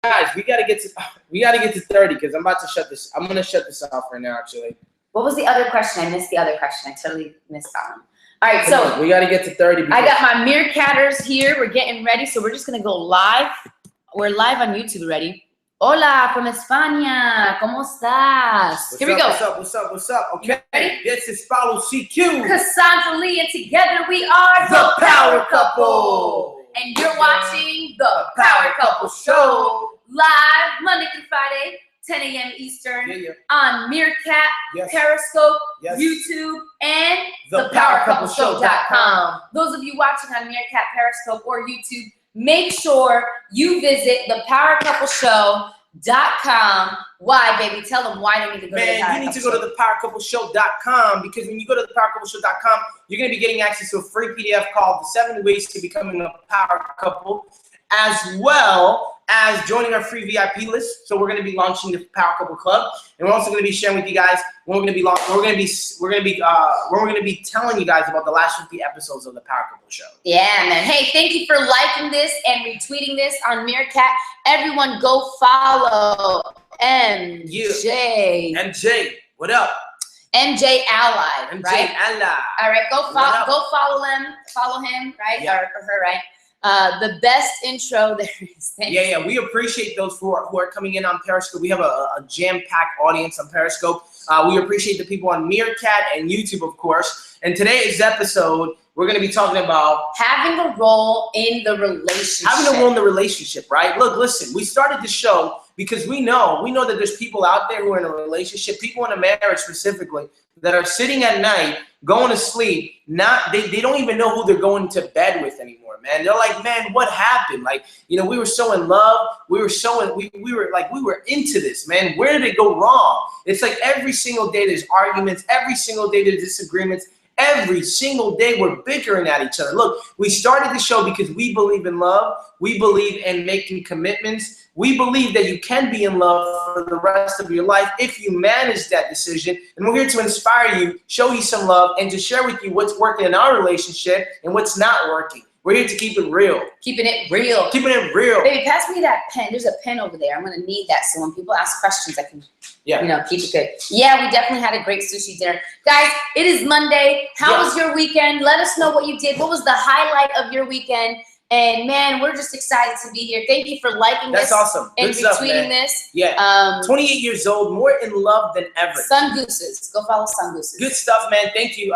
guys, we gotta get to 30 because I'm about to shut this. I'm gonna shut this off right now. Actually. What was the other question? I missed the other question. I totally missed that one. All right, so we gotta get to 30. I got my meerkatters here. We're getting ready, so we're just gonna go live. We're live on YouTube already. Hola from España. ¿Cómo estás? Here we go. What's up? Okay. This is Follow CQ. Cassandra Lee, and together we are the Power Couple. And you're watching the Power Couple Show live Monday through Friday, 10 a.m. Eastern on Meerkat, Periscope, YouTube, and thepowercoupleshow.com. Those of you watching on Meerkat, Periscope, or YouTube, make sure you visit thepowercoupleshow.com. Why, baby? Tell them why they need to go to the Power Couple Show. You need to go to thepowercoupleshow.com because when you go to thepowercoupleshow.com, you're going to be getting access to a free PDF called The 7 Ways to Becoming a Power Couple, as well as joining our free VIP list. So we're going to be launching the Power Couple Club, and we're also going to be sharing with you guys when we're going to be telling you guys about the last 50 episodes of the Power Couple Show. Yeah, man. Hey, thank you for liking this and retweeting this on Meerkat. Everyone, go follow MJ. MJ, what up? MJ Ally, MJ right? Ally. All right, go follow him, right? Yeah. Or her, right? The best intro there is. Yeah. We appreciate those who are coming in on Periscope. We have a jam-packed audience on Periscope. We appreciate the people on Meerkat and YouTube, of course. And today's episode, we're going to be talking about having a role in the relationship. Having a role in the relationship, right? Look, listen, we started the show because we know that there's people out there who are in a relationship, people in a marriage specifically, that are sitting at night, going to sleep, they don't even know who they're going to bed with anymore, man. They're like, man, what happened? Like, we were so in love. We were into this, man. Where did it go wrong? It's like every single day there's arguments. Every single day there's disagreements. Every single day we're bickering at each other. Look, we started the show because we believe in love. We believe in making commitments. We believe that you can be in love for the rest of your life if you manage that decision. And we're here to inspire you, show you some love, and to share with you what's working in our relationship and what's not working. We're here to keep it real. Keeping it real. Keeping it real. Baby, pass me that pen. There's a pen over there. I'm going to need that so when people ask questions, I can keep it good. Yeah, we definitely had a great sushi dinner. Guys, it is Monday. How was your weekend? Let us know what you did. What was the highlight of your weekend? And, man, we're just excited to be here. Thank you for liking this. That's awesome. And retweeting this. Yeah. 28 years old, more in love than ever. Sun Gooses. Go follow Sun Gooses. Good stuff, man. Thank you.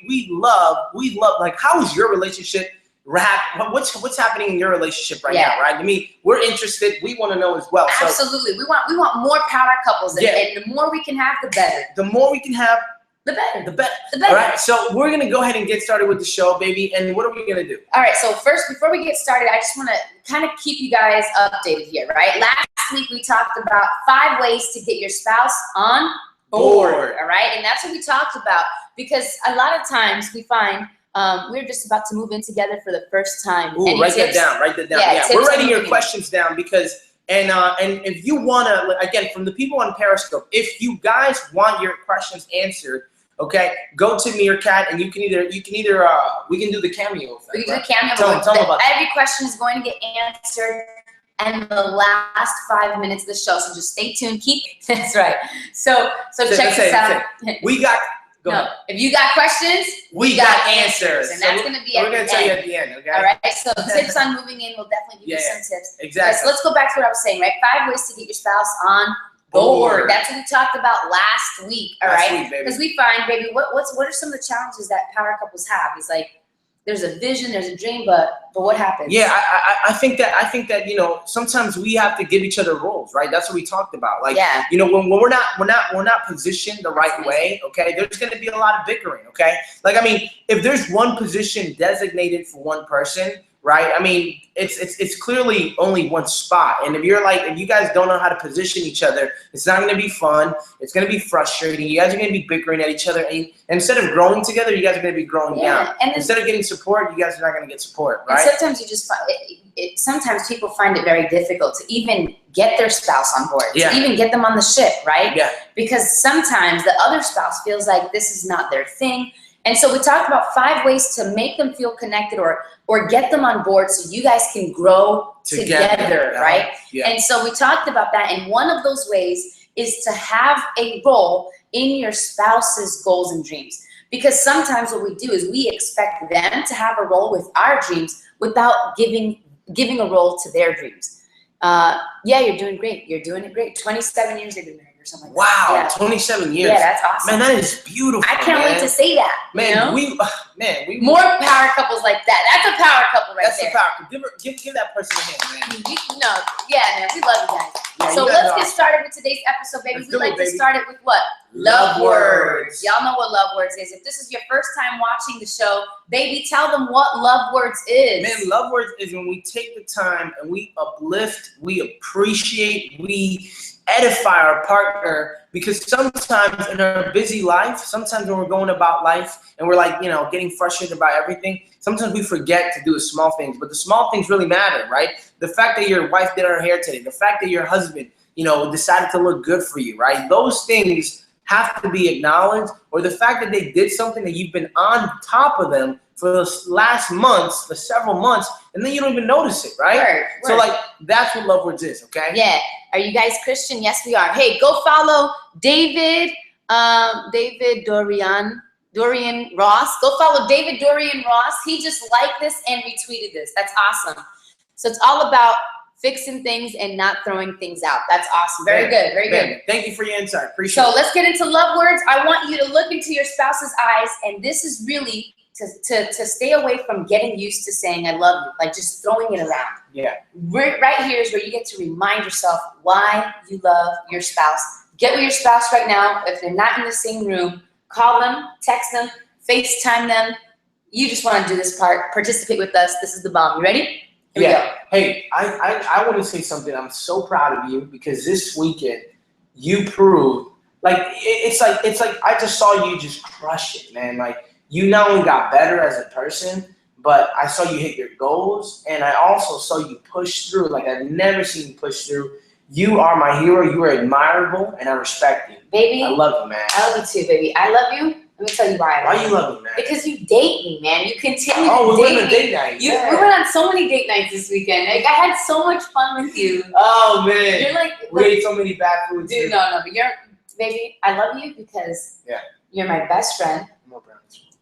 We love, like, how is your relationship? What's happening in your relationship right now, right? I mean, we're interested. We want to know as well. Absolutely. We want more power couples. And the more we can have, the better. The more we can have, the better. The better. All right, so we're going to go ahead and get started with the show, baby. And what are we going to do? All right, so first, before we get started, I just want to kind of keep you guys updated here, right? Last week, we talked about 5 ways to get your spouse on board, all right? And that's what we talked about because a lot of times we find we're just about to move in together for the first time. Ooh, write that down. Yeah, we're writing your questions down because, and if you want to, again, from the people on Periscope, if you guys want your questions answered, okay, go to Meerkat and we can do the cameo thing. We can do the cameo. Tell them about that. Every question is going to get answered in the last 5 minutes of the show, so just stay tuned. That's right. So check this out. If you got questions, we got answers. And that's going to be we're going to tell you at the end, okay? All right, so tips on moving in, we'll definitely give you some tips. Exactly. So let's go back to what I was saying, right? 5 ways to get your spouse on board. That's what we talked about last week, all right? Because we find, baby, what are some of the challenges that power couples have? It's like, there's a vision, there's a dream, but what happens? Yeah, I think that sometimes we have to give each other roles, right? That's what we talked about. Like, when we're not positioned the right way, okay, there's going to be a lot of bickering, okay? Like, I mean, if there's one position designated for one person, right? I mean, it's clearly only one spot. And if you guys don't know how to position each other, it's not going to be fun. It's going to be frustrating. You guys are going to be bickering at each other. And instead of growing together, you guys are going to be growing down. And instead of getting support, you guys are not going to get support, right? And sometimes you just find sometimes people find it very difficult to even get their spouse on board, to even get them on the ship, right? Yeah. Because sometimes the other spouse feels like this is not their thing. And so we talked about 5 ways to make them feel connected or get them on board so you guys can grow together, right? Yeah. And so we talked about that. And one of those ways is to have a role in your spouse's goals and dreams. Because sometimes what we do is we expect them to have a role with our dreams without giving a role to their dreams. Yeah, you're doing great. You're doing it great. 27 years they've been married or something like Wow, that. 27 years. Yeah, that's awesome. Man, that is beautiful. I can't wait to say that. Man, you know? we More power couples like that. That's a power couple right that's there. the power. Give that person a hand, man. Yeah, man, we love you guys. Yeah, So you guys let's are get awesome. started with today's episode, baby. Let's We do it, like to baby. start it with what? Love words. Y'all know what love words is. If this is your first time watching the show, baby, tell them what love words is. Man, love words is when we take the time and we uplift, we appreciate, we edify our partner, because sometimes in our busy life, sometimes when we're going about life and we're like, getting frustrated by everything, sometimes we forget to do the small things, but the small things really matter, right? The fact that your wife did her hair today, the fact that your husband, decided to look good for you, right? Those things have to be acknowledged, or the fact that they did something that you've been on top of them for the last months, for several months, and then you don't even notice it, right? Word. So that's what love words is, okay? Yeah. Are you guys Christian? Yes, we are. Hey, go follow David Dorian Ross. Go follow David Dorian Ross. He just liked this and retweeted this. That's awesome. So it's all about fixing things and not throwing things out. That's awesome. Very good. Very good. Thank you for your insight. Appreciate So it. let's get into love words. I want you to look into your spouse's eyes, and this is really to stay away from getting used to saying I love you, like just throwing it around. Yeah. Right here is where you get to remind yourself why you love your spouse. Get with your spouse right now. If they're not in the same room, call them, text them, FaceTime them. You just want to do this part. Participate with us. This is the bomb. You ready? Here we go. Hey, I want to say something. I'm so proud of you because this weekend you proved it's like I just saw you just crush it, man. Like you not only got better as a person, but I saw you hit your goals, and I also saw you push through. Like I've never seen you push through. You are my hero. You are admirable, and I respect you. Baby, I love you, man. I love you too, baby. I love you. Let me tell you why. Why you love me, man? Because you date me, man. You continue Oh, to we date went on me. a date night. We went on so many date nights this weekend. Like, I had so much fun with you. Oh man, You're like, we ate so many bad foods. dude, no, but baby, I love you because you're my best friend.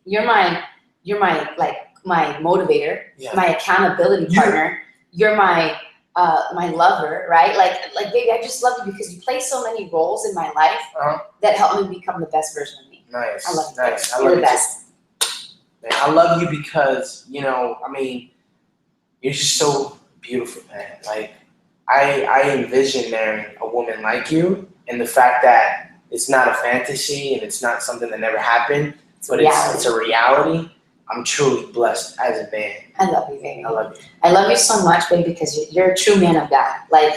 You're my motivator, my accountability partner. You're my lover, right? Like, baby, I just love you because you play so many roles in my life that help me become the best version of me. Nice. I love you. Nice. I You're love the you best. Man, I love you because, you're just so beautiful, man. Like, I envision marrying a woman like you, and the fact that it's not a fantasy and it's not something that never happened, but it's a reality. I'm truly blessed as a man. I love you, baby. I love you. I love you so much, baby, because you're a true man of God. Like,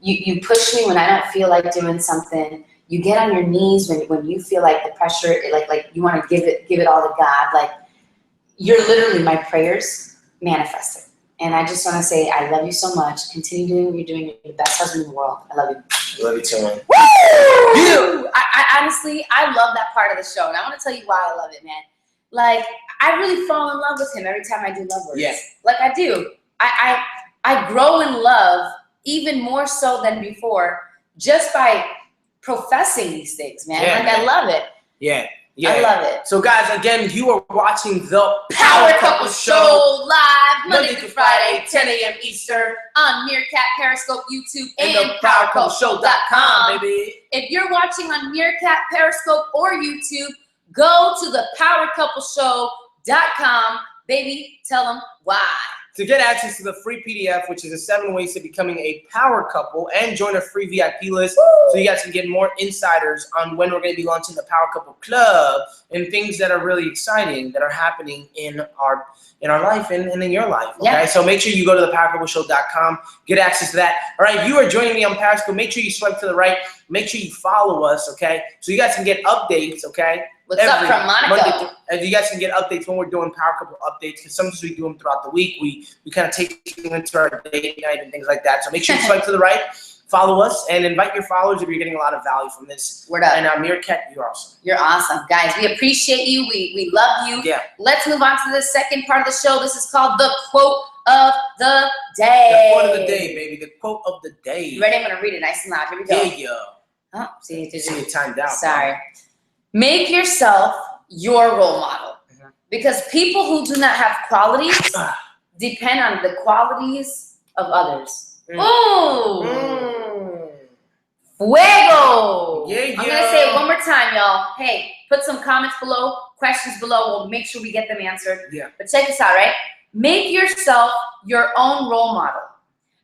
you push me when I don't feel like doing something. You get on your knees when you feel like the pressure, like you want to give it all to God. Like, you're literally my prayers manifested. And I just want to say I love you so much. Continue doing what you're doing. You're the best husband in the world. I love you. I love you too, man. Woo! I honestly, I love that part of the show. And I want to tell you why I love it, man. Like, I really fall in love with him every time I do love words. Yeah. Like I do. I grow in love even more so than before just by professing these things, man. Yeah, like, man. I love it. Yeah. I love it. So, guys, again, you are watching the Power Couple Show live Monday through Friday, 10 a.m. Eastern, on Meerkat, Periscope, YouTube, and and the PowerCoupleShow.com, baby. If you're watching on Meerkat, Periscope, or YouTube, go to the PowerCoupleShow.com. Baby, tell them why. To get access to the free PDF, which is the 7 ways to becoming a power couple, and join our free VIP list, so you guys can get more insiders on when we're going to be launching the Power Couple Club and things that are really exciting that are happening in our life and in your life. Okay, Yeah. so make sure you go to the PowerCoupleShow.com, get access to that. All right, if you are joining me on Periscope, make sure you swipe to the right. Make sure you follow us. Okay, so you guys can get updates. Okay. What's up from Monaco? And you guys can get updates when we're doing Power Couple updates, because sometimes we do them throughout the week. We kind of take you into our date night and things like that. So make sure you swipe to the right, follow us and invite your followers if you're getting a lot of value from this. Word up. And Meerkat, you're awesome. You're awesome. Guys, we appreciate you. We love you. Yeah. Let's move on to the second part of the show. This is called the quote of the day. The quote of the day, baby. The quote of the day. You ready? I'm going to read it nice and loud. Here we go. Yeah, yeah. Oh, see, it timed out. Sorry. Make yourself your role model. Because people who do not have qualities depend on the qualities of others. Ooh. Fuego. Yeah, I'm going to say it one more time, y'all. Hey, put some comments below, questions below. We'll make sure we get them answered. Yeah. But check this out, right? Make yourself your own role model.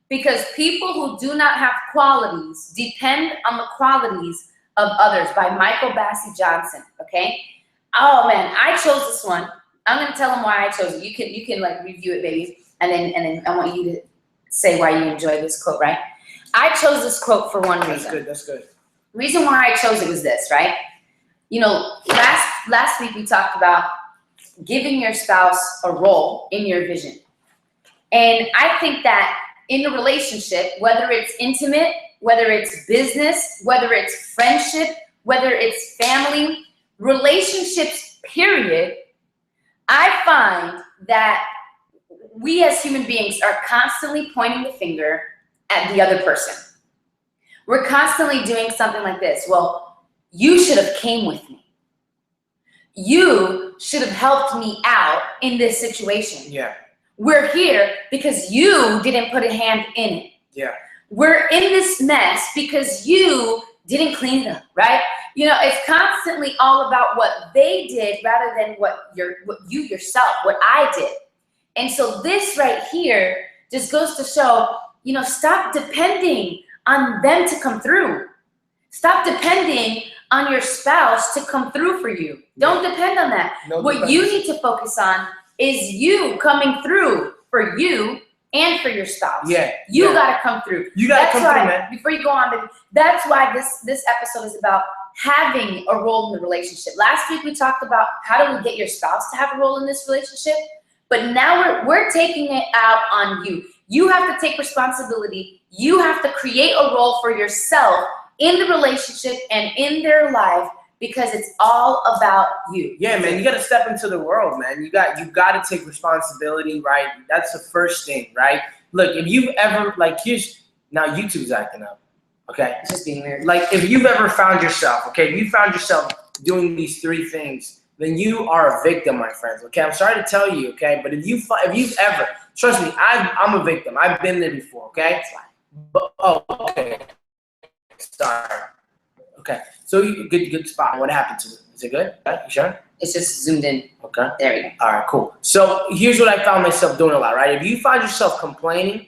Because people who do not have qualities depend on the qualities of others, by Michael Bassey Johnson, okay? Oh, man, I chose this one. I'm going to tell them why I chose it. You can like review it, baby. And then I want you to say why you enjoy this quote, right? I chose this quote for one reason. That's good. The reason why I chose it was this, right? You know, last week we talked about giving your spouse a role in your vision. And I think that in a relationship, whether it's intimate, whether it's business, whether it's friendship, whether it's family, relationships, period, I find that we as human beings are constantly pointing the finger at the other person. We're constantly doing something like this. Well, you should have came with me. You should have helped me out in this situation. Yeah. We're here because you didn't put a hand in it. Yeah. We're in this mess because you didn't clean it up, right? You know, it's constantly all about what they did rather than what you yourself, what I did. And so this right here just goes to show, you know, stop depending on them to come through. Stop depending on your spouse to come through for you. Don't depend on that. What you need to focus on is you coming through for you and for your spouse. Yeah. You gotta come through. You gotta come through, man. Before you go on, baby, that's why this episode is about having a role in the relationship. Last week we talked about how do we get your spouse to have a role in this relationship, but now we're taking it out on you. You have to take responsibility. You have to create a role for yourself in the relationship and in their life, because it's all about you. Yeah, man, you got to step into the world, man. You got to take responsibility, right? That's the first thing, right? Look, if you've ever, like, now YouTube's acting up, okay? It's just being weird. Like, if you've ever found yourself, okay, if you found yourself doing these three things, then you are a victim, my friends, okay? I'm sorry to tell you, okay? But if you've ever, trust me, I'm a victim. I've been there before, okay? That's why. But, oh, okay. Sorry. Okay, so good spot. What happened to it? Is it good? You sure? It's just zoomed in. Okay. There we go. All right, cool. So here's what I found myself doing a lot, right? If you find yourself complaining,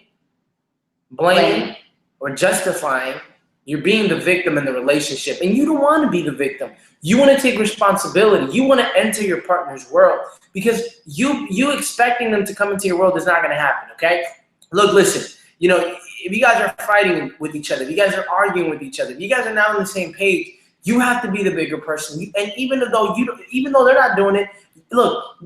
blaming, or justifying, you're being the victim in the relationship, and you don't want to be the victim. You want to take responsibility. You want to enter your partner's world, because you expecting them to come into your world is not going to happen, okay? Look, listen, you know, if you guys are fighting with each other, if you guys are arguing with each other, if you guys are not on the same page, you have to be the bigger person. And even though they're not doing it, look,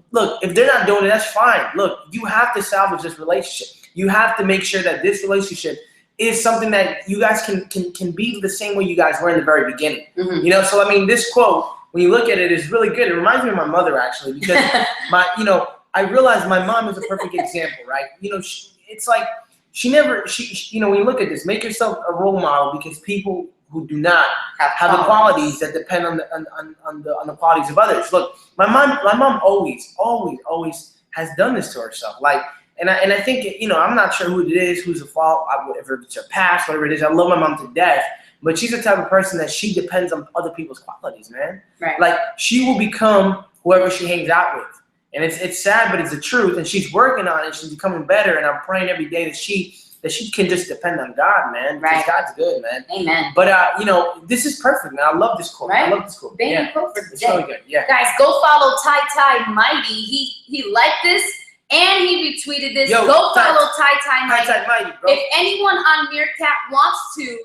if they're not doing it, that's fine. Look, you have to salvage this relationship. You have to make sure that this relationship is something that you guys can be the same way you guys were in the very beginning. Mm-hmm. You know, so I mean, this quote, when you look at it, is really good. It reminds me of my mother, actually, because I realized my mom is a perfect example, right? You know, it's like, she you know, when you look at this, make yourself a role model, because people who do not have the qualities that depend on the qualities of others. Look, my mom always has done this to herself. Like, and I think, you know, I'm not sure who it is, who's the fault, whether it's her past, whatever it is. I love my mom to death, but she's the type of person that she depends on other people's qualities, man. Right. Like, she will become whoever she hangs out with. And it's sad, but it's the truth. And she's working on it. She's becoming better. And I'm praying every day that she can just depend on God, man. Right. Because God's good, man. Amen. But you know, this is perfect, man. I love this quote. Right? I love this quote. Baby quote for the It's day. really good. Yeah. Guys, go follow Ty Mighty. He liked this and he retweeted this. Yo, go follow Ty Mighty. Ty Mighty, bro. If anyone on Meerkat wants to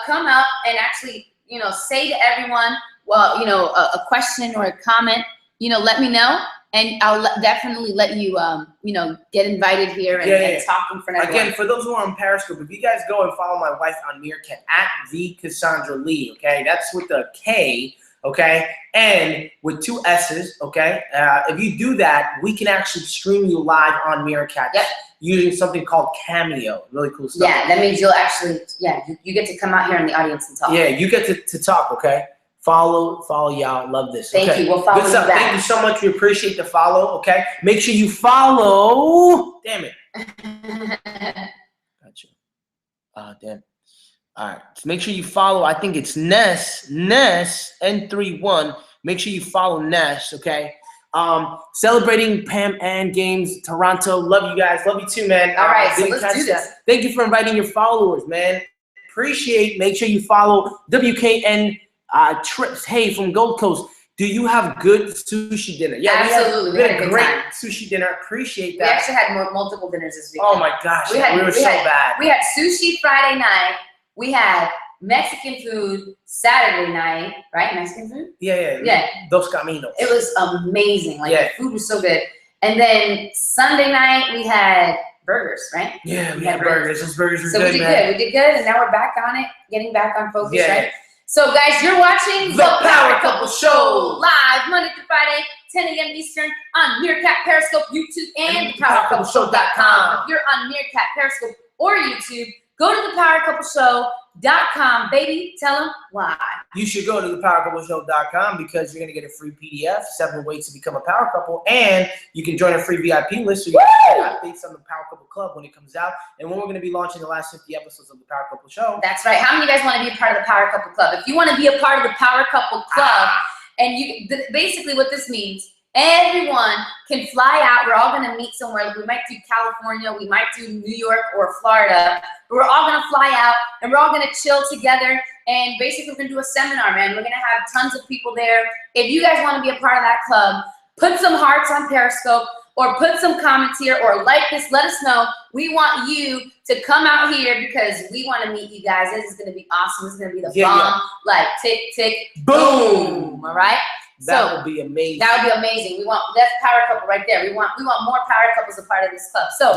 come up and actually, you know, say to everyone, well, you know, a question or a comment, you know, let me know. And I'll definitely let you, you know, get invited here and talk in front of everyone. Again, for those who are on Periscope, if you guys go and follow my wife on Meerkat at @TheCassandra_Lee, okay, that's with a K, okay, and with 2 S's, okay. If you do that, we can actually stream you live on Meerkat. Yep. Using something called Cameo. Really cool stuff. Yeah, that means you'll actually, you get to come out here in the audience and talk. Yeah, you get to talk, okay? Follow y'all. Love this. Thank okay. you. We'll follow you back. Thank you so much. We appreciate the follow, okay? Make sure you follow. Damn it. Gotcha. Damn. All right. So make sure you follow. I think it's Ness N31. Make sure you follow Ness, okay? Celebrating Pam and Games Toronto. Love you guys. Love you too, man. All right, so let's do this. Thank you for inviting your followers, man. Appreciate. Make sure you follow WKN Trips. Hey, from Gold Coast. Do you have good sushi dinner? Yeah, absolutely. We had a great sushi dinner. Appreciate that. We actually had multiple dinners this week. Oh my gosh, we were so bad. We had sushi Friday night. We had Mexican food Saturday night, right? Mexican food? Yeah. Dos Caminos. It was amazing. Like the food was so good. And then Sunday night we had burgers, right? Yeah, we had burgers. Those burgers were good, man. So we did good, and now we're back on it, getting back on focus, right? So guys, you're watching The Power Couple Show live Monday through Friday, 10 a.m. Eastern on Meerkat, Periscope, YouTube, and thepowercoupleshow.com. If you're on Meerkat, Periscope, or YouTube, go to thepowercoupleshow.com, baby. Tell them why. You should go to thepowercoupleshow.com because you're going to get a free PDF, 7 ways to become a power couple, and you can join a free VIP list so you can get updates on the Power Couple Club when it comes out, and when we're going to be launching the last 50 episodes of the Power Couple Show. That's right. How many of you guys want to be a part of the Power Couple Club? If you want to be a part of the Power Couple Club, and basically what this means, everyone can fly out. We're all going to meet somewhere. We might do California, we might do New York or Florida. But we're all going to fly out, and we're all going to chill together. And basically, we're going to do a seminar, man. We're going to have tons of people there. If you guys want to be a part of that club, put some hearts on Periscope or put some comments here or like this. Let us know. We want you to come out here because we want to meet you guys. This is going to be awesome. This is going to be the bomb. Like tick, tick, boom. All right? That would be amazing. That would be amazing. That's Power Couple right there. We want more Power Couples a part of this club. So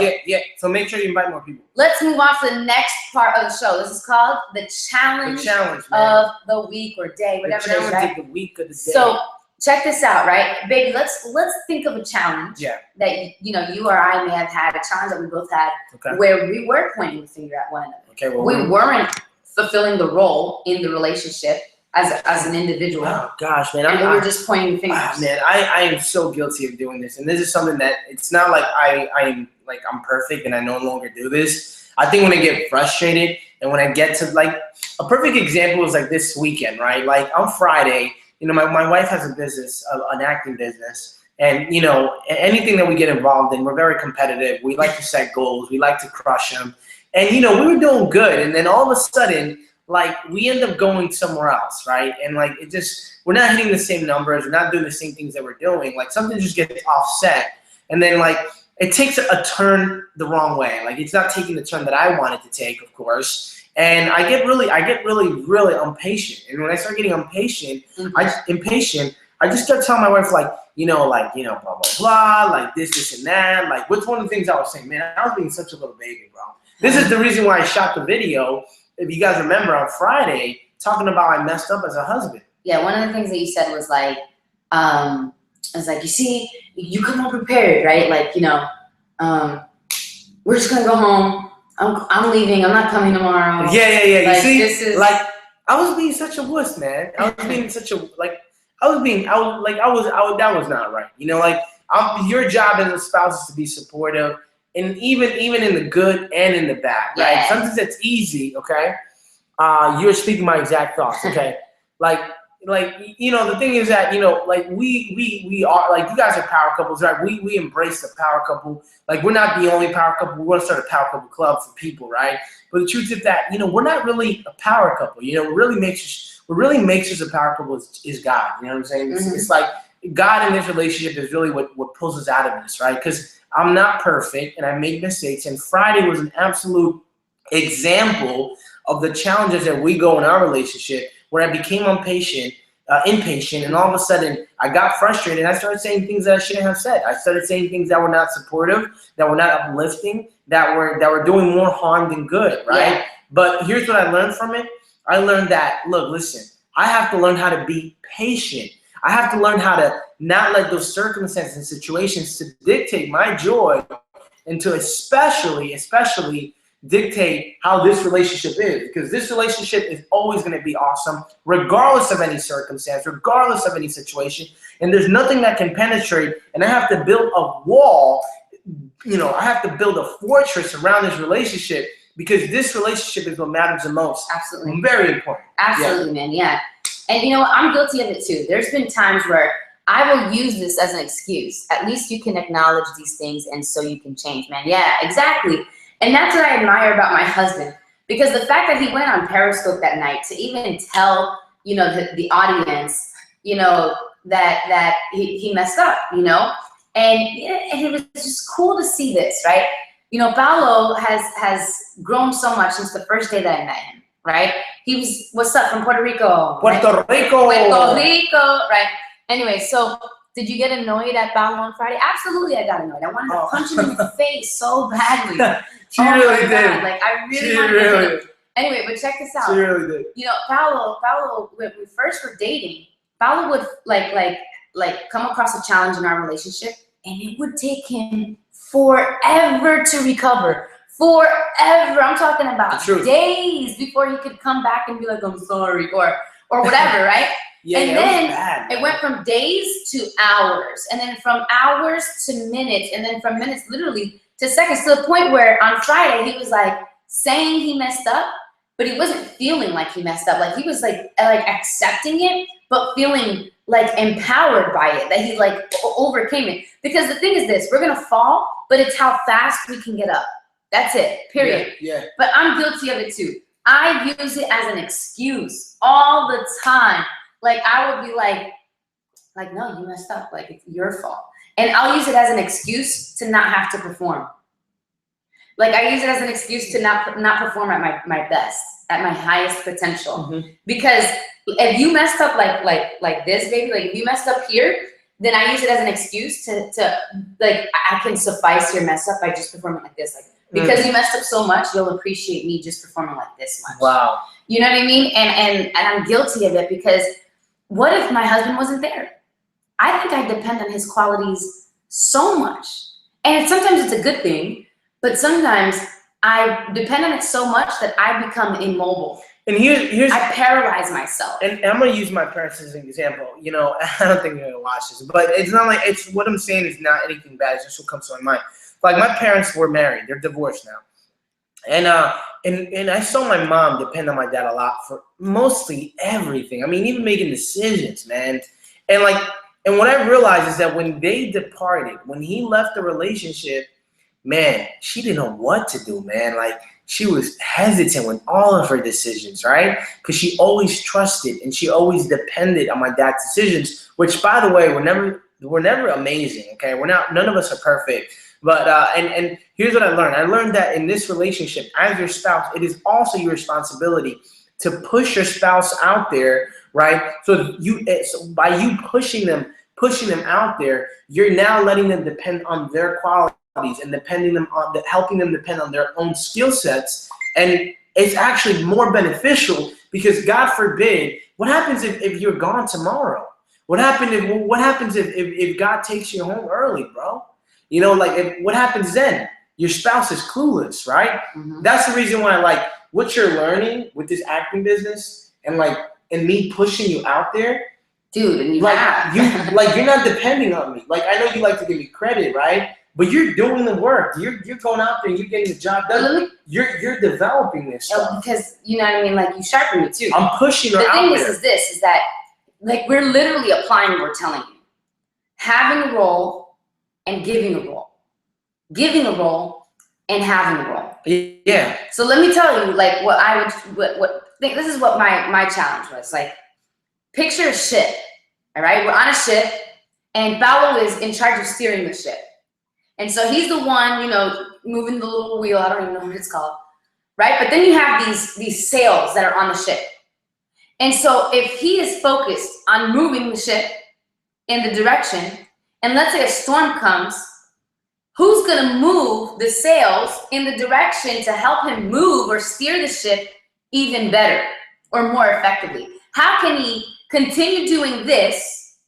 So make sure you invite more people. Let's move on to the next part of the show. This is called the challenge of the week or day, whatever it is, right? The week of the day. So check this out, right, baby? Let's think of a challenge that you or I may have had, a challenge that we both had, where we were pointing the finger at one another. Okay, well, we weren't fulfilling the role in the relationship as an individual. Oh gosh, man! And we were just pointing fingers. Man, I am so guilty of doing this, and this is something that it's not like I'm perfect and I no longer do this. I think when I get frustrated and when I get to like a perfect example is like this weekend, right? Like on Friday, my wife has a business, an acting business, and anything that we get involved in, we're very competitive. We like to set goals. We like to crush them, and we were doing good, and then all of a sudden, like we end up going somewhere else, right? And like we're not hitting the same numbers, we're not doing the same things that we're doing. Like something just gets offset, and then like it takes a turn the wrong way. Like it's not taking the turn that I wanted to take, of course. And I get really impatient. And when I start getting impatient, I just start telling my wife like, blah blah blah, like this and that. Like what's one of the things I was saying, man, I was being such a little baby, bro. This is the reason why I shot the video. If you guys remember on Friday, talking about I messed up as a husband. Yeah, one of the things that you said was like, I was like, you see, you come unprepared, right? Like, we're just gonna go home. I'm leaving. I'm not coming tomorrow. Yeah. Like, you see, this is like I was being such a wuss, man. I was being such a that was not right. Your job as a spouse is to be supportive. And even in the good and in the bad, right? Yeah. Sometimes that's easy, okay? You're speaking my exact thoughts, okay? The thing is that, like we are, like you guys are power couples, right? We embrace the power couple. Like we're not the only power couple. We want to start a power couple club for people, right? But the truth is that, we're not really a power couple. What really makes us a power couple is God. You know what I'm saying? Mm-hmm. It's like God in this relationship is really what pulls us out of this, right? Because I'm not perfect and I make mistakes. And Friday was an absolute example of the challenges that we go in our relationship where I became impatient impatient, and all of a sudden I got frustrated, and I started saying things that I shouldn't have said. I started saying things that were not supportive, that were not uplifting, that were doing more harm than good, right? Yeah. But here's what I learned from it. I learned that, look, listen, I have to learn how to be patient. I have to learn how to not let those circumstances and situations to dictate my joy, and to especially dictate how this relationship is, because this relationship is always going to be awesome regardless of any circumstance, regardless of any situation, and there's nothing that can penetrate. And I have to build a wall, I have to build a fortress around this relationship, because this relationship is what matters the most. Absolutely. Very important. Absolutely, man. Yeah. And you know what? I'm guilty of it too. There's been times where I will use this as an excuse. At least you can acknowledge these things, and so you can change, man. Yeah, exactly. And that's what I admire about my husband, because the fact that he went on Periscope that night to even tell, the audience, that he messed up, and it was just cool to see this, right? Paulo has grown so much since the first day that I met him, right? He was, what's up, from Puerto Rico? Puerto Rico, right? Anyway, so did you get annoyed at Paulo on Friday? Absolutely, I got annoyed. I wanted to punch him in the face so badly. She really did. Like, I really wanted to hit him. Anyway, but check this out. She really did. Paulo, when we first were dating, Paulo would like come across a challenge in our relationship, and it would take him forever to recover. Forever. I'm talking about days before he could come back and be like, I'm sorry, or whatever, right? Yeah, and then bad, it went from days to hours, and then from hours to minutes, and then from minutes literally to seconds, to the point where on Friday he was like saying he messed up, but he wasn't feeling like he messed up. Like he was like accepting it, but feeling like empowered by it, that he like overcame it. Because the thing is this, we're gonna fall, but it's how fast we can get up. That's it, period. Yeah. But I'm guilty of it too. I use it as an excuse all the time. Like I would be like, no, you messed up. Like it's your fault. And I'll use it as an excuse to not have to perform. Like I use it as an excuse to not perform at my best, at my highest potential. Mm-hmm. Because if you messed up like this, baby, like if you messed up here, then I use it as an excuse to like, I can suffice your mess up by just performing like this. Like, because you messed up so much, you'll appreciate me just performing like this much. Wow. You know what I mean? And I'm guilty of it, because what if my husband wasn't there? I think I depend on his qualities so much. And sometimes it's a good thing, but sometimes I depend on it so much that I become immobile. And here's I paralyze myself. And I'm gonna use my parents as an example. I don't think they're gonna watch this, but it's not like it's what I'm saying is not anything bad. It's just what comes to my mind. Like my parents were married; they're divorced now, and I saw my mom depend on my dad a lot for mostly everything. I mean, even making decisions, man. And what I realized is that when they departed, when he left the relationship, man, she didn't know what to do, man. Like she was hesitant with all of her decisions, right? Because she always trusted and she always depended on my dad's decisions, which, by the way, we're never amazing. Okay, none of us are perfect. But and here's what I learned. I learned that in this relationship, as your spouse, it is also your responsibility to push your spouse out there, right? So by you pushing them out there, you're now letting them depend on their qualities and helping them depend on their own skill sets. And it's actually more beneficial, because God forbid, what happens if you're gone tomorrow? What happens if God takes you home early, bro? What happens then? Your spouse is clueless, right? Mm-hmm. That's the reason why, what you're learning with this acting business and me pushing you out there, dude. And you're not depending on me. Like I know you like to give me credit, right? But you're doing the work. You're going out there and you're getting the job done. You're developing this stuff. Because you know what I mean. Like you sharpen me too. I'm pushing her out there. The thing is that we're literally applying what we're telling you. Having a role and giving a role. Giving a role and having a role. Yeah. So let me tell you, this is what my challenge was. Like, picture a ship, all right? We're on a ship, and Paulo is in charge of steering the ship. And so he's the one, moving the little wheel. I don't even know what it's called, right? But then you have these sails that are on the ship. And so if he is focused on moving the ship in the direction, and let's say a storm comes, who's gonna move the sails in the direction to help him move or steer the ship even better or more effectively? How can he continue doing this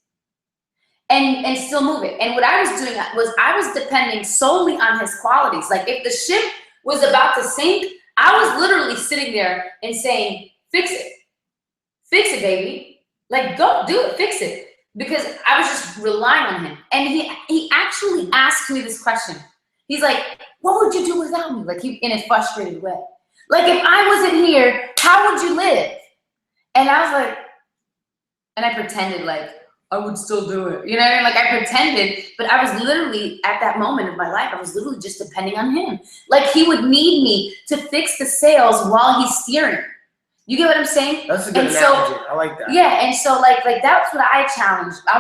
and still move it? And what I was doing was I was depending solely on his qualities. Like if the ship was about to sink, I was literally sitting there and saying, fix it. Fix it, baby. Like, go do it, fix it. Because I was just relying on him. And he actually asked me this question. He's like, what would you do without me? Like, in a frustrated way. Like, if I wasn't here, how would you live? And I was like, and I pretended like, I would still do it. You know what I mean? Like, I pretended, but I was literally, at that moment of my life, I was literally just depending on him. Like, he would need me to fix the sails while he's steering. You get what I'm saying? That's a good analogy. I like that. Yeah, and so like that's what I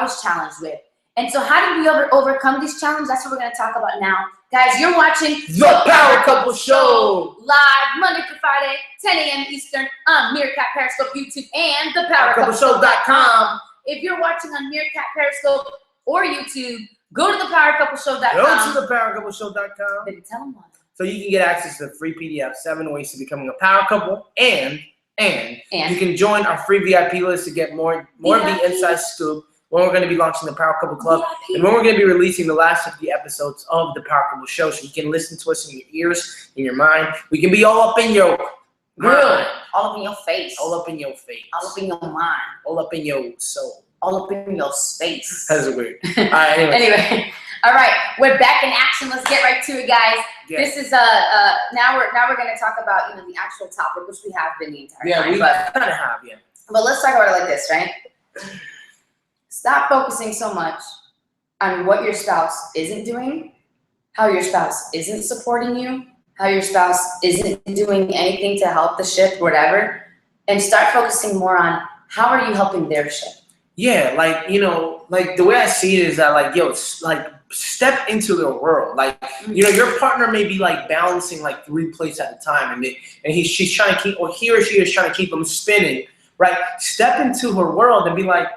was challenged with. And so how did we overcome these challenges? That's what we're gonna talk about now. Guys, you're watching The Power Couple Show. Live Monday through Friday, 10 a.m. Eastern on Meerkat Periscope, YouTube, and thepowercoupleshow.com. If you're watching on Meerkat Periscope or YouTube, go to thepowercoupleshow.com. Go to thepowercoupleshow.com. Baby, tell them why. So you can get access to the free PDF, 7 ways to becoming a power couple, and you can join our free VIP list to get more of the inside scoop when we're going to be launching the Power Couple Club VIP. and when we're going to be releasing the last 50 episodes of the Power Couple Show, so you can listen to us in your ears, in your mind. We can be all up in your grill, all up in your face, all up in your face, all up in your mind, all up in your soul, all up in your space. That's weird. All right, anyway. All right, we're back in action. Let's get right to it, guys. Yeah. This is now we're gonna talk about the actual topic, which we have been the entire time. We kind of have, yeah. But let's talk about it like this, right? Stop focusing so much on what your spouse isn't doing, how your spouse isn't supporting you, how your spouse isn't doing anything to help the ship, whatever, and start focusing more on how are you helping their ship. Yeah, like the way I see it is that step into their world. Like, your partner may be like balancing like 3 plates at a time, and she's trying to keep, or he or she is trying to keep them spinning, right? Step into her world and be like,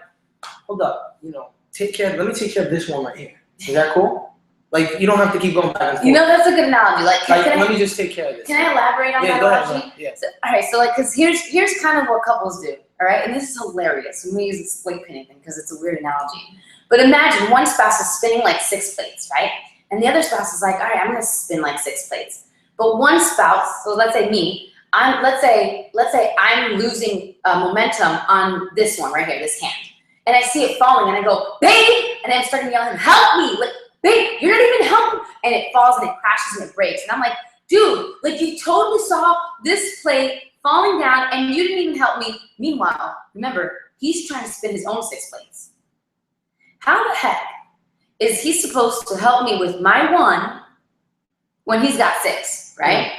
hold up, let me take care of this one right here. Is that cool? Like, you don't have to keep going back and forth. That's a good analogy. Like let me just take care of this. Can I elaborate on that analogy? Yeah. So, all right, so because here's kind of what couples do, all right? And this is hilarious when we use this split pinning thing because it's a weird analogy. But imagine one spouse is spinning like 6 plates, right? And the other spouse is like, all right, I'm gonna spin like 6 plates. But one spouse, so let's say me, let's say I'm losing momentum on this one right here, this hand. And I see it falling and I go, babe, and I'm starting to yell at him, help me, like, babe, you're not even helping. And it falls and it crashes and it breaks. And I'm like, dude, like you totally saw this plate falling down and you didn't even help me. Meanwhile, remember, he's trying to spin his own 6 plates. How the heck is he supposed to help me with my 1 when he's got 6, right?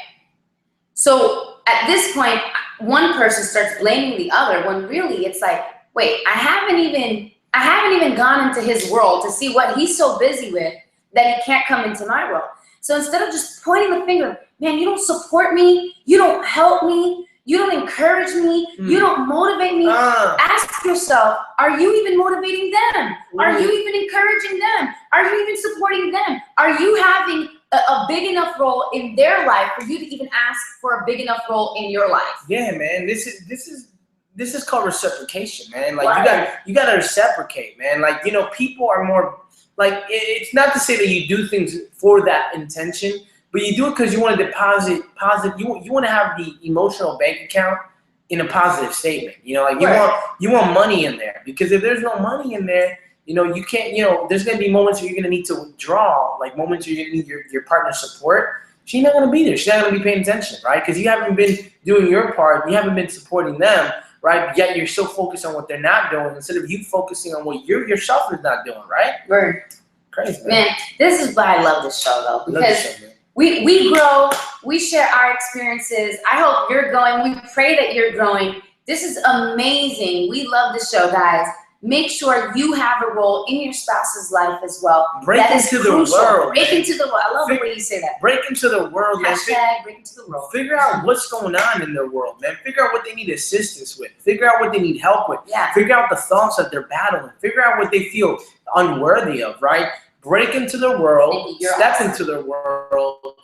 So at this point, one person starts blaming the other when really it's like, wait, I haven't even gone into his world to see what he's so busy with that he can't come into my world. So instead of just pointing the finger, man, you don't support me, you don't help me, you don't encourage me, you don't motivate me. Ask yourself, are you even motivating them? Are you even encouraging them? Are you even supporting them? Are you having a big enough role in their life for you to even ask for a big enough role in your life? Yeah, man, this is called reciprocation, man. Like you gotta reciprocate, man. Like, people are more like, it's not to say that you do things for that intention, but you do it because you want to deposit positive. You want to have the emotional bank account in a positive statement. You want money in there, because if there's no money in there, you can't. There's gonna be moments where you're gonna need to withdraw, like moments where you're gonna need your partner's support. She's not gonna be there. She's not gonna be paying attention, right? Because you haven't been doing your part. You haven't been supporting them, right? Yet you're so focused on what they're not doing instead of you focusing on what yourself is not doing, right? Right. Crazy, man. This is why I love this show, though, because we grow, we share our experiences. I hope you're growing. We pray that you're growing. This is amazing. We love this show, guys. make sure you have a role in your spouse's life as well. Break That is into the crucial. world. Break man. into the world. I love the way you say that. Break into the world, man. Hashtag break into the world. Figure out what's going on in their world, man. Figure out what they need assistance with. Figure out what they need help with. Yeah. Figure out the thoughts that they're battling. Figure out what they feel unworthy of, right? Break into their world, step into their world,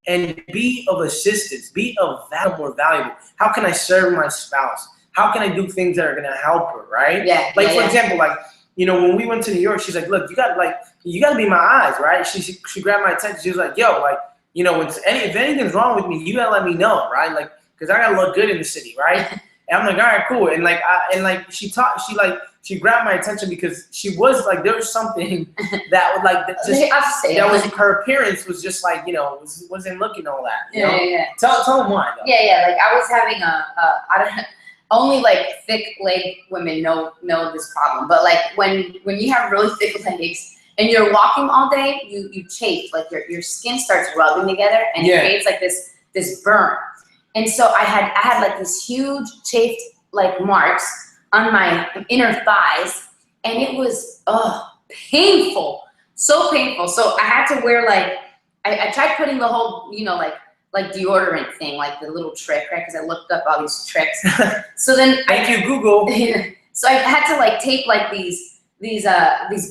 and be of assistance. Be of more valuable. How can I serve my spouse? How can I do things that are gonna help her, right? Yeah. Like for example, like, you know, when we went to New York, she's like, look, you gotta be my eyes, right? She grabbed my attention. She was like, yo, like, you know, if anything's wrong with me, you gotta let me know, right? Like, cause I gotta look good in the city, right? And I'm like, all right, cool. And like, she grabbed my attention because she was like, there was something that would like her appearance was just like, you know, wasn't looking all that. You know? Yeah. Tell them why. Though. Yeah. Like I was having I don't know. Only like thick leg women know this problem. But like when you have really thick legs and you're walking all day, you chafe, like your skin starts rubbing together and it creates like this burn. And so I had like these huge chafed like marks on my inner thighs, and it was painful, so painful. So I had to wear like I tried putting the whole, you know, like deodorant thing, like the little trick, right? Because I looked up all these tricks. So then thank you, Google. So I had to like tape like these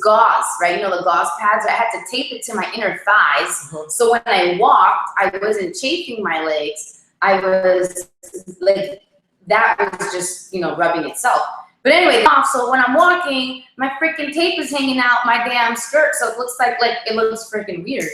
gauze, right? You know, the gauze pads. I had to tape it to my inner thighs. So when I walked, I wasn't chafing my legs. I was like, that was just, you know, rubbing itself. But anyway, so when I'm walking, my freaking tape is hanging out my damn skirt, so it looks like it looks freaking weird.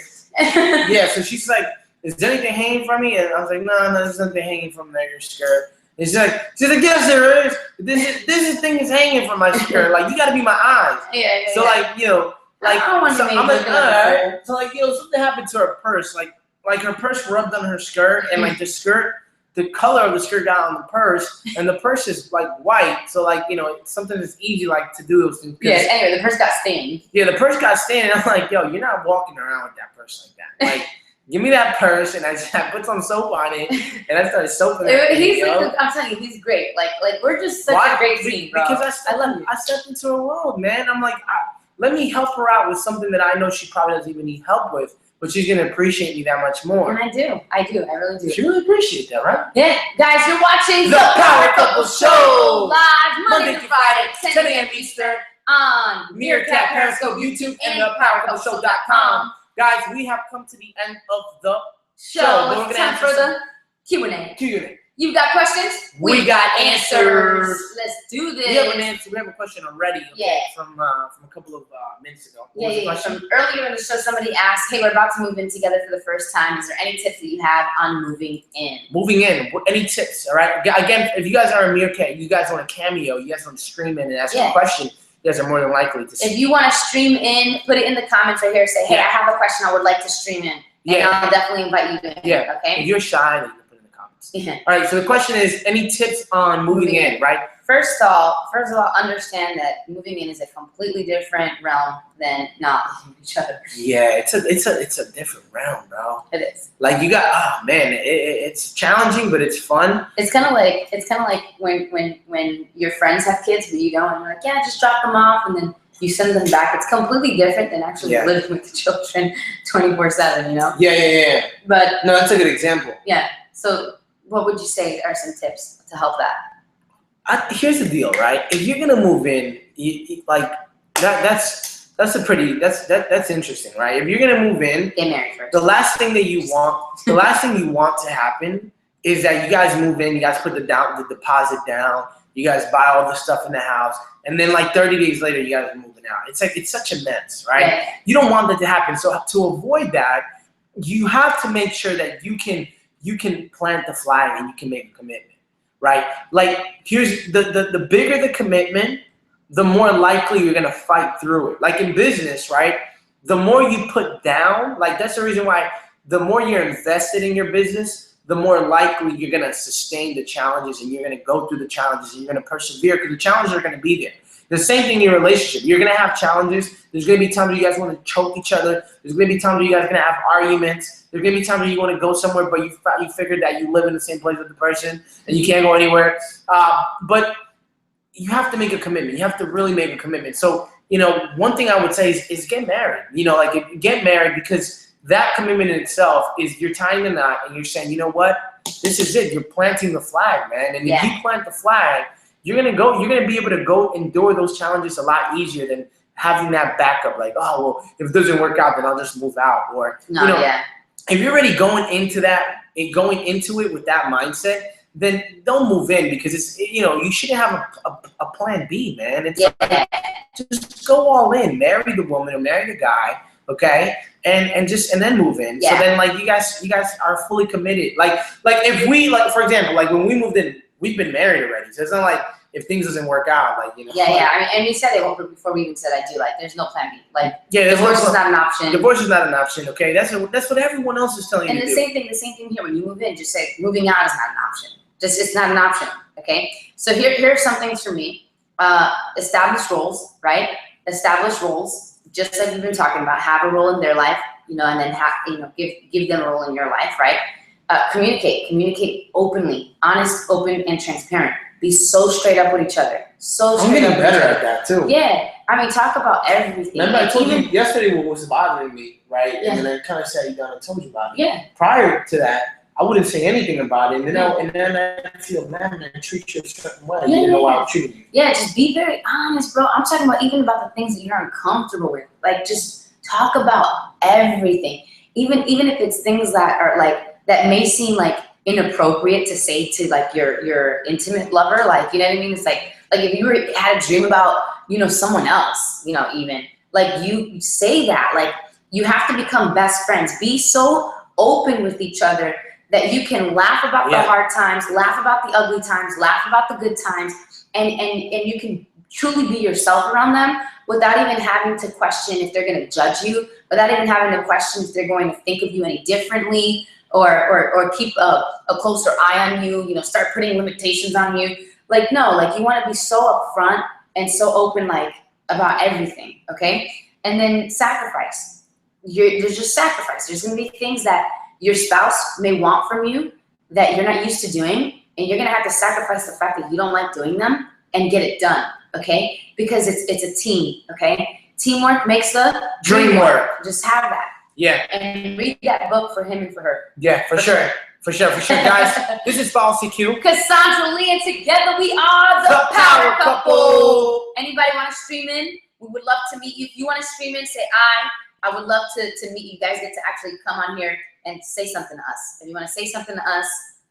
Yeah. So she's like, is there anything hanging from me? And I was like, no, there's nothing hanging from your skirt. And she's like, yes, there is. This thing is hanging from my skirt. Like, you got to be my eyes. Yeah. So like, you know, like, I'm like, alright. So like, you know, something happened to her purse. Like her purse rubbed on her skirt, and like the color of the skirt got on the purse, and the purse is like white. So like, you know, it's something that's easy like to do those things. Yeah. Anyway, the purse got stained. Yeah, the purse got stained, and I'm like, yo, you're not walking around with that purse like that. Like, give me that purse, and I put some soap on it, and I started soaping it. He's like, I'm telling you, he's great. Like we're just such a great team, bro. Because I stepped into her world, man. I'm like, let me help her out with something that I know she probably doesn't even need help with, but she's gonna appreciate me that much more. And I do, I really do. She really appreciates that, right? Yeah, guys, you're watching The Power Couple Show live Monday through Friday, 10 a.m. Eastern on Meerkat, Periscope, YouTube, and thepowercoupleshow.com. Guys, we have come to the end of the show. It's time for the Q&A. Q&A. You've got questions? We got answers. Let's do this. We have an answer. We have a question already. Yeah. From a couple of minutes ago. What was the question? From earlier in the show, somebody asked, hey, we're about to move in together for the first time. Is there any tips that you have on moving in? Moving in. Any tips, all right? Again, if you guys are a Meerkat, you guys want a cameo, you guys want to stream in and ask a question, you guys are more than likely to see. If you want to stream in, put it in the comments right here. Say, hey, I have a question I would like to stream in. And I'll definitely invite you in. Yeah. Okay? If you're shy, then you can put it in the comments. Yeah. All right, so the question is, any tips on moving in, right? First of all, understand that moving in is a completely different realm than not living with each other. Yeah, it's a different realm, bro. It is. Like you got, it's challenging, but it's fun. It's kind of like when your friends have kids, but you don't, and you're like, yeah, just drop them off, and then you send them back. It's completely different than actually living with the children 24/7. You know? Yeah. But no, that's a good example. Yeah. So, what would you say are some tips to help that? Here's the deal, right? If you're gonna move in, that's interesting, right? If you're gonna move in, get married first. The last thing you want to happen is that you guys move in, you guys put the deposit down, you guys buy all the stuff in the house, and then like 30 days later, you guys are moving out. It's like, it's such a mess, right? Yeah. You don't want that to happen. So to avoid that, you have to make sure that you can plant the flag and you can make a commitment. Right? Like, here's the bigger the commitment, the more likely you're gonna fight through it. Like in business, right? The more you put down, like that's the reason why the more you're invested in your business, the more likely you're gonna sustain the challenges and you're gonna go through the challenges and you're gonna persevere because the challenges are gonna be there. The same thing in your relationship. You're gonna have challenges. There's gonna be times where you guys want to choke each other. There's gonna be times where you guys are gonna have arguments. There's gonna be times where you want to go somewhere, but you figured that you live in the same place with the person and you can't go anywhere. But you have to make a commitment. You have to really make a commitment. So, you know, one thing I would say is get married. You know, like get married, because that commitment in itself is you're tying the knot and you're saying, you know what, this is it. You're planting the flag, man. And if you plant the flag, you're gonna be able to go endure those challenges a lot easier than having that backup. Like, oh well, if it doesn't work out, then I'll just move out. Or if you're already going into it with that mindset, then don't move in, because it's, you know, you shouldn't have a plan B, man. It's like, just go all in, marry the woman or marry the guy, okay, and then move in. So then, like, you guys are fully committed. Like if we, like, for example, like when we moved in, we've been married already. So it's not like if things doesn't work out, like, you know. I mean, and we said it before we even said I do. Like, there's no plan B. Like, divorce is not an option. Divorce is not an option. Okay, that's what everyone else is telling you. And the same thing here. When you move in, just say moving out is not an option. It's not an option. Okay. So here are some things for me. Establish roles, right? Establish roles, just like we've been talking about. Have a role in their life, you know, and then give them a role in your life, right? Communicate openly, honest, open, and transparent. Be so straight up with each other. I'm getting better at that too. Yeah, I mean, talk about everything. Remember, I told you yesterday what was bothering me, right? Yeah. And then I kind of sat you down and told you about it. Yeah. Prior to that, I wouldn't say anything about it, and then I feel mad and I treat you a certain way. You know why I'm treating you. Yeah, just be very honest, bro. I'm talking about even about the things that you're uncomfortable with. Like, just talk about everything. Even if it's things that are like, that may seem like inappropriate to say to like your intimate lover, like, you know what I mean? It's like if you had a dream about, you know, someone else, you know, even like you say that, like, you have to become best friends. Be so open with each other that you can laugh about the hard times, laugh about the ugly times, laugh about the good times, and you can truly be yourself around them without even having to question if they're going to judge you, without even having to question if they're going to think of you any differently, or keep a closer eye on you, you know, start putting limitations on you. Like, no, like, you want to be so upfront and so open, like, about everything, okay? And then sacrifice. There's just sacrifice. There's going to be things that your spouse may want from you that you're not used to doing, and you're going to have to sacrifice the fact that you don't like doing them and get it done, okay? Because it's a team, okay? Teamwork makes the dream work. Just have that. Yeah. And read that book for him and for her. Yeah, for sure. For sure, guys. This is Policy Q. Cassandra Lee, and together we are the Power Couple. Anybody want to stream in? We would love to meet you. If you want to stream in, say I would love to meet you. You guys get to actually come on here and say something to us. If you want to say something to us,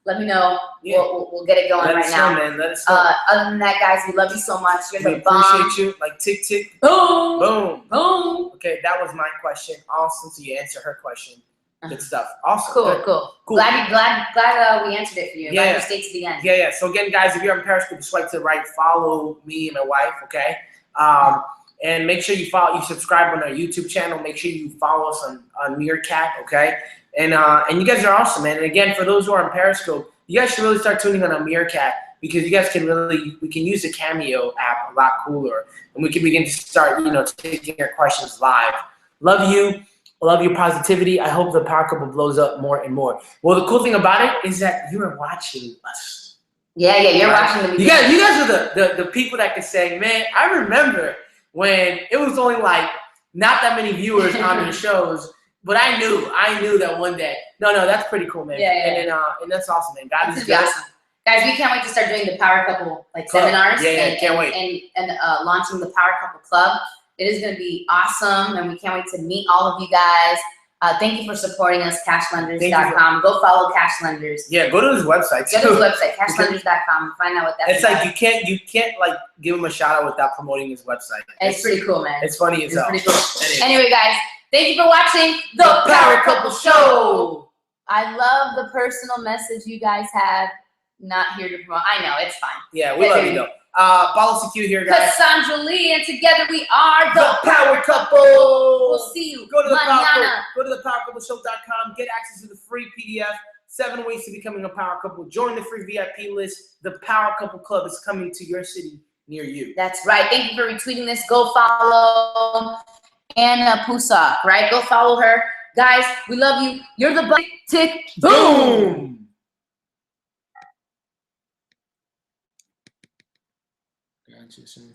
let me know. Yeah. We'll get it going right now. Man. Let us know. Other than that, guys, we love you so much. You're the bomb. We appreciate you. Like, tick, tick. Boom. Boom. Boom. Okay, that was my question. Awesome. So you answer her question. Good stuff. Awesome. Cool. Glad we answered it for you. Glad you stayed to the end. Yeah. So again, guys, if you're on Periscope, swipe to the right. Follow me and my wife. Okay. And make sure you subscribe on our YouTube channel. Make sure you follow us on Meerkat. Okay. And you guys are awesome, man. And again, for those who are on Periscope, you guys should really start tuning on Meerkat, because you guys we can use the Cameo app a lot cooler, and we can begin to start, you know, taking your questions live. Love you. I love your positivity. I hope the Power Couple blows up more and more. Well, the cool thing about it is that you are watching us. Yeah, you're watching the You guys are the people that can say, man, I remember when it was only like not that many viewers on your shows, but I knew that one day. No, that's pretty cool, man. And that's awesome, man. God is good. Awesome. Guys, we can't wait to start doing the Power Couple seminars. Can't wait. And launching the Power Couple Club. It is going to be awesome, and we can't wait to meet all of you guys. Thank you for supporting us, cashlenders.com. Go follow Cash Lenders. Yeah, go to his website. Go to his website, cashlenders.com. Find out what that's It's like you can't like give him a shout out without promoting his website. It's pretty cool, man. It's funny as hell. Pretty cool. Anyway, guys, thank you for watching the Power Couple Show. I love the personal message you guys have. Not here to promote. I know, it's fine. Yeah, we love you though. Policy Q here, guys. Cassandra Lee, and together we are the Power Couple. We'll see you. Go to the PowerCoupleShow.com. Get access to the free PDF. 7 ways to becoming a Power Couple. Join the free VIP list. The Power Couple Club is coming to your city near you. That's right. Thank you for retweeting this. Go follow Anna Pusak, right? Go follow her. Guys, we love you. You're the tick boom. Catch you soon.